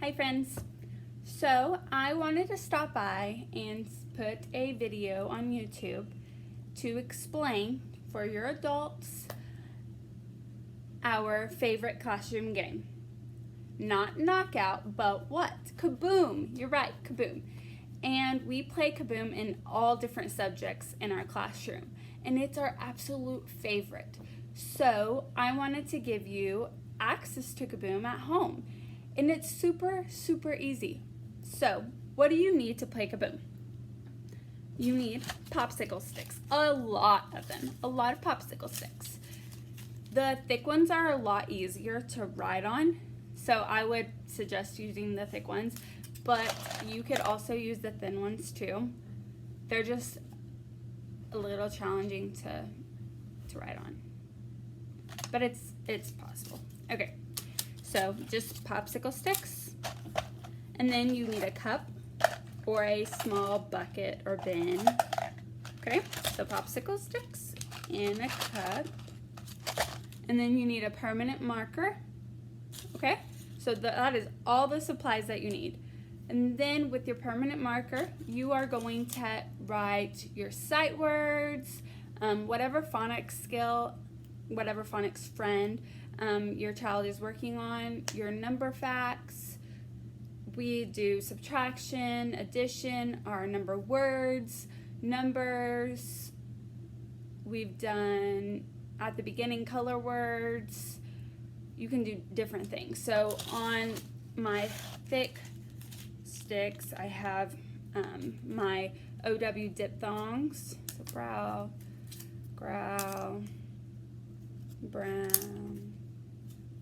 Hi friends. So I wanted to stop by and put a video on YouTube to explain for your adults our favorite classroom game. Not Knockout, but what? Kaboom! You're right, Kaboom. And we play Kaboom in all different subjects in our classroom. And it's our absolute favorite. So I wanted to give you access to Kaboom at home. And it's super, super easy. So what do you need to play Kaboom? You need popsicle sticks. A lot of them. A lot of popsicle sticks. The thick ones are a lot easier to ride on. So I would suggest using the thick ones. But you could also use the thin ones too. They're just a little challenging to ride on. But it's possible. Okay, so just popsicle sticks. And then you need a cup or a small bucket or bin. Okay, so popsicle sticks and a cup. And then you need a permanent marker. Okay, so that is all the supplies that you need. And then with your permanent marker, you are going to write your sight words, whatever phonics skill, whatever phonics friend your child is working on, your number facts. We do subtraction, addition, our number words, numbers. We've done at the beginning color words. You can do different things. So on my thick sticks, I have my OW diphthongs. So brow, growl, brown,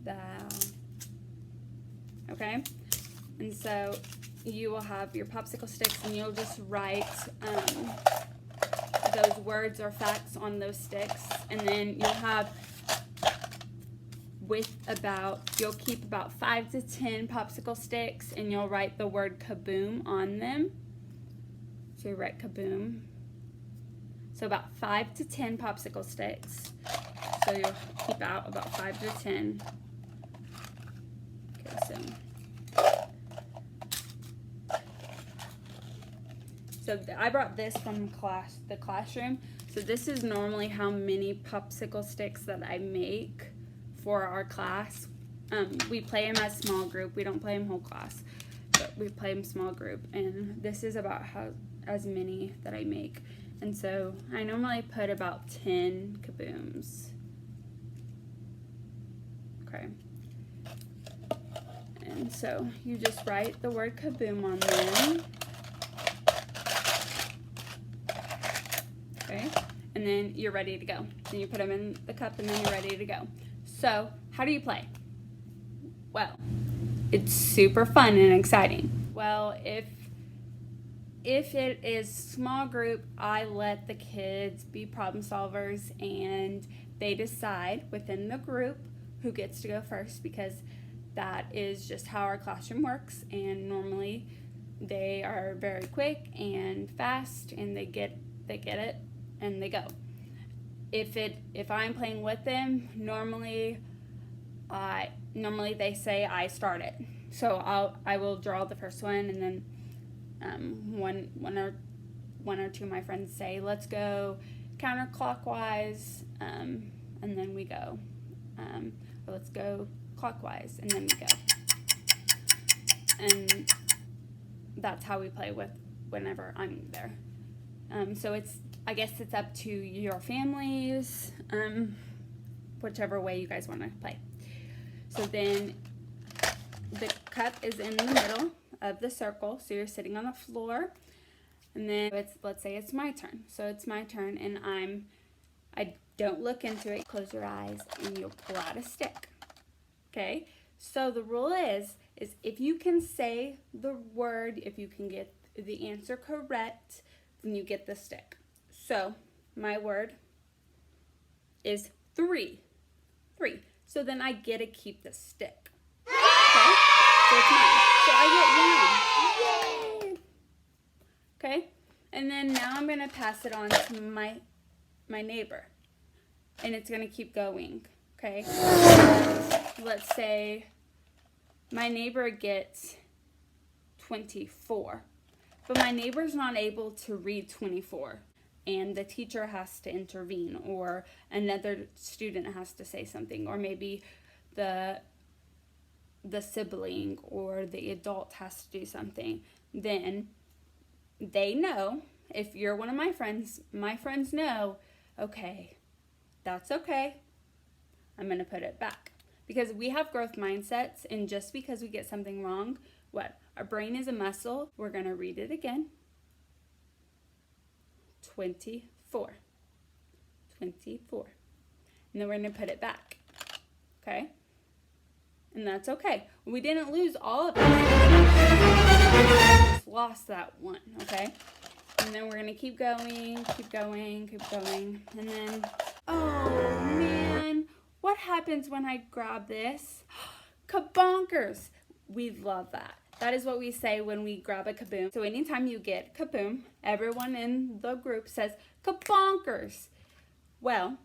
thou. Okay? And so you will have your popsicle sticks and you'll just write those words or facts on those sticks. And then you'll have you'll keep about 5 to 10 popsicle sticks and you'll write the word Kaboom on them. So you write Kaboom. So about 5 to 10 popsicle sticks. So you'll keep out about 5 to 10. Okay, so I brought this from the classroom. So this is normally how many popsicle sticks that I make for our class. We play them as small group. We don't play them whole class, but we play them small group. And this is about as many that I make. And so I normally put about 10 Kabooms. Okay. And so you just write the word Kaboom on them. Okay. And then you're ready to go. Then you put them in the cup and then you're ready to go. So how do you play? Well, it's super fun and exciting. Well, if it is small group, I let the kids be problem solvers and they decide within the group who gets to go first, because that is just how our classroom works. And normally they are very quick and fast and they get it and they go. If I'm playing with them, normally they say I start it. So I will draw the first one, and then one or two of my friends say, let's go counterclockwise, and then we go. Or let's go clockwise, and then we go. And that's how we play with whenever I'm there. So I guess it's up to your families, whichever way you guys want to play. So then the cup is in the middle of the circle, so you're sitting on the floor, and then let's say it's my turn. So it's my turn, and I don't look into it. Close your eyes, and you'll pull out a stick. Okay. So the rule is if you can say the word, if you can get the answer correct, then you get the stick. So my word is 3. 3. So then I get to keep the stick. Okay? So it's mine. So I get 1. Yay! Okay? And then now I'm going to pass it on to my neighbor. And it's going to keep going. Okay? Let's say my neighbor gets 24. But my neighbor's not able to read 24. And the teacher has to intervene, or another student has to say something, or maybe the sibling or the adult has to do something. Then they know, if you're one of my friends know, okay, that's okay. I'm going to put it back. Because we have growth mindsets, and just because we get something wrong, our brain is a muscle. We're going to read it again. 24. And then we're going to put it back. Okay? And that's okay. We didn't lose all of it. We just lost that one. Okay? And then we're going to keep going. And then, oh man, what happens when I grab this? Kabonkers. We love that. That is what we say when we grab a Kaboom. So anytime you get Kaboom, everyone in the group says, Kabonkers. Well,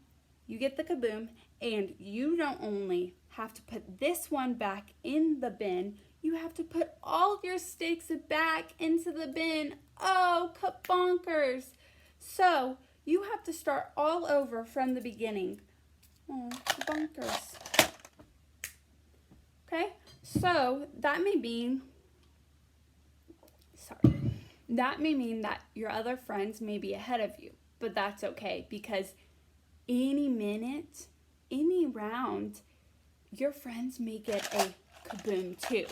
you get the Kaboom, and you don't only have to put this one back in the bin, you have to put all your sticks back into the bin. Oh, Kabonkers. So you have to start all over from the beginning. Oh, Kabonkers. Okay, so that may mean that your other friends may be ahead of you, but that's okay, because any minute, any round, your friends may get a Kaboom too.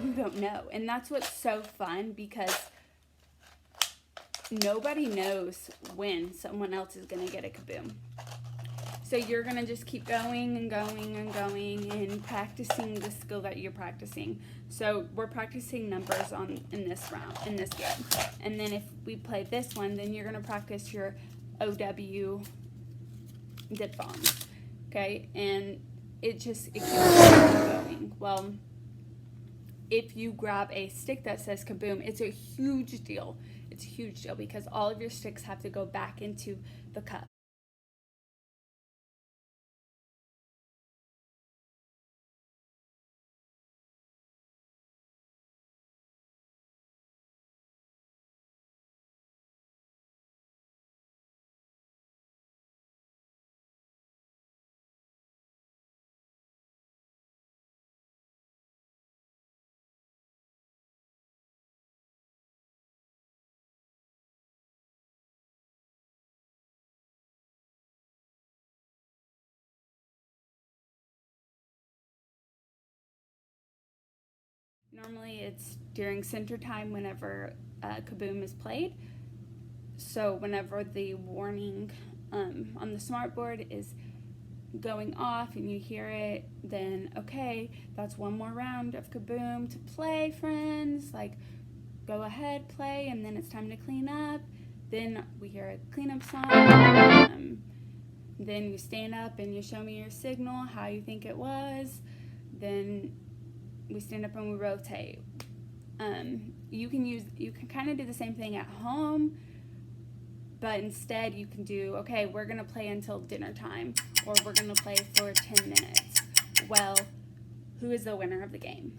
You don't know, and that's what's so fun, because nobody knows when someone else is going to get a Kaboom. So you're going to just keep going and practicing the skill that you're practicing. So we're practicing numbers in this game. And then if we play this one, then you're going to practice your OW diphthongs. Okay? And it keeps going. Well, if you grab a stick that says Kaboom, it's a huge deal. It's a huge deal because all of your sticks have to go back into the cup. Normally it's during center time whenever Kaboom is played. So whenever the warning on the smartboard is going off and you hear it, then okay, that's one more round of Kaboom to play, friends. Like, go ahead, play, and then it's time to clean up. Then we hear a cleanup song. Then you stand up and you show me your signal, how you think it was. Then we stand up and we rotate. You can kind of do the same thing at home, but instead you can do, okay, we're going to play until dinner time, or we're going to play for 10 minutes. Well, who is the winner of the game?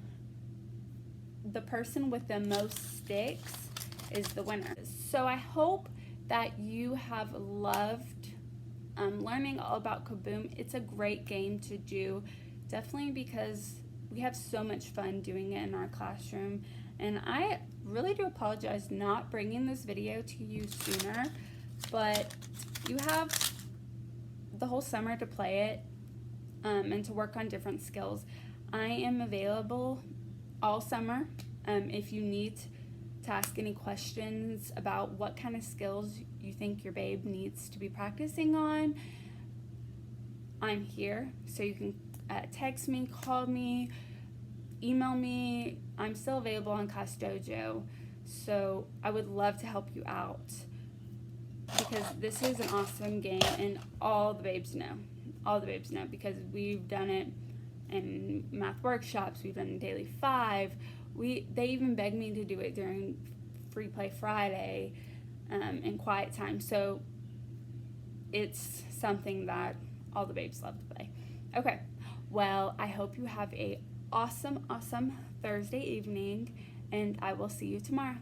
The person with the most sticks is the winner. So I hope that you have loved learning all about Kaboom. It's a great game to do, definitely because we have so much fun doing it in our classroom. And I really do apologize not bringing this video to you sooner, but you have the whole summer to play it and to work on different skills. I am available all summer if you need to ask any questions about what kind of skills you think your babe needs to be practicing on. I'm here, so you can text me, call me, email me. I'm still available on Class Dojo, so I would love to help you out because this is an awesome game, and all the babes know. All the babes know because we've done it in math workshops. We've done Daily 5. They even begged me to do it during Free Play Friday and quiet time. So it's something that all the babes love to play. Okay, well, I hope you have a awesome Thursday evening, and I will see you tomorrow.